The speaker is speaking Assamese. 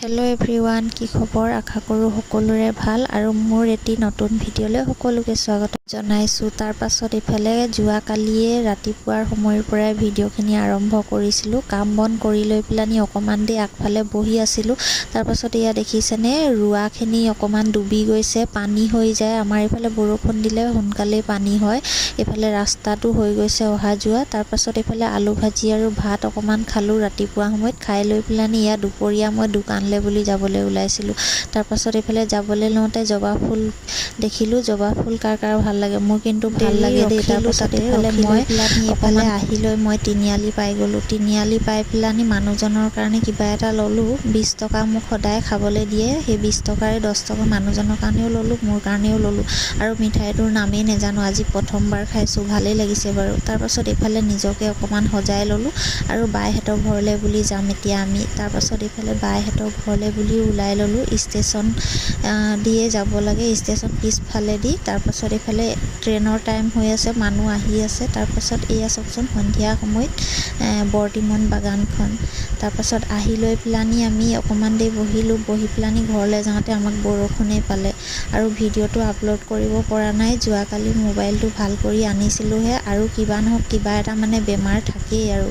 হেল্ল' এভৰিৱান, কি খবৰ? আশা কৰোঁ সকলোৰে ভাল আৰু মোৰ এটি নতুন ভিডিঅ'লৈ সকলোকে স্বাগত জনাইছোঁ। তাৰ পাছত ইফালে যোৱাকালিয়ে ৰাতিপুৱাৰ সময়ৰ পৰাই ভিডিঅ'খিনি আৰম্ভ কৰিছিলোঁ। কাম বন কৰি লৈ পেলানি অকণমান দেৰি আগফালে বহি আছিলোঁ। তাৰপাছত এয়া দেখিছেনে, ৰোৱাখিনি অকণমান ডুবি গৈছে, পানী হৈ যায়। আমাৰ এইফালে বৰষুণ দিলে সোনকালেই পানী হয়। এইফালে ৰাস্তাটো হৈ গৈছে অহা যোৱা। তাৰপাছত এইফালে আলু ভাজি আৰু ভাত অকণমান খালোঁ ৰাতিপুৱা সময়ত। খাই লৈ পেলানি এয়া দুপৰীয়া মই দোকানলৈ বুলি যাবলৈ ওলাইছিলোঁ। তাৰপাছত এইফালে যাবলৈ লওঁতে জবা ফুল দেখিলোঁ। জবা ফুল কাৰ কাৰ ভাল লাগে, মোৰ কিন্তু ভাল লাগে দেই। তাৰপাছত এইফালে মই এইফালে আহি লৈ মই তিনিআলি পাই গ'লোঁ। তিনিআলি পাই পেলানি মানুহজনৰ কাৰণে কিবা এটা ল'লোঁ। 20 টকা মোক সদায় খাবলৈ দিয়ে, সেই 20 টকাৰে 10 টকা মানুহজনৰ কাৰণেও ল'লোঁ, মোৰ কাৰণেও ল'লোঁ। আৰু মিঠাইটোৰ নামেই নেজানো, আজি প্ৰথমবাৰ খাইছোঁ, ভালেই লাগিছে বাৰু। তাৰপাছত এইফালে নিজকে অকণমান সজাই ল'লোঁ আৰু বাইহঁতৰ ঘৰলৈ বুলি যাম এতিয়া আমি। তাৰপাছত এইফালে বাইহঁতৰ ঘৰলৈ বুলি ওলাই ল'লোঁ। ষ্টেচন দিয়ে যাব লাগে, ষ্টেচন পিছফালেদি। তাৰপাছত এইফালে ট্ৰেইনৰ টাইম হৈ আছে, মানুহ আহি আছে। তাৰপাছত এয়া চাওকচোন, সন্ধিয়া সময়ত বৰ্তিমন বাগানখন। তাৰপাছত আহি লৈ পেলানি আমি অকণমান দেৰি বহিলোঁ। বহি পেলানি ঘৰলৈ যাওঁতে আমাক বৰষুণেই পালে আৰু ভিডিঅ'টো আপলোড কৰিব পৰা নাই। যোৱাকালি মোবাইলটো ভাল কৰি আনিছিলোঁহে আৰু কিবা নহওক কিবা এটা মানে বেমাৰ থাকেই আৰু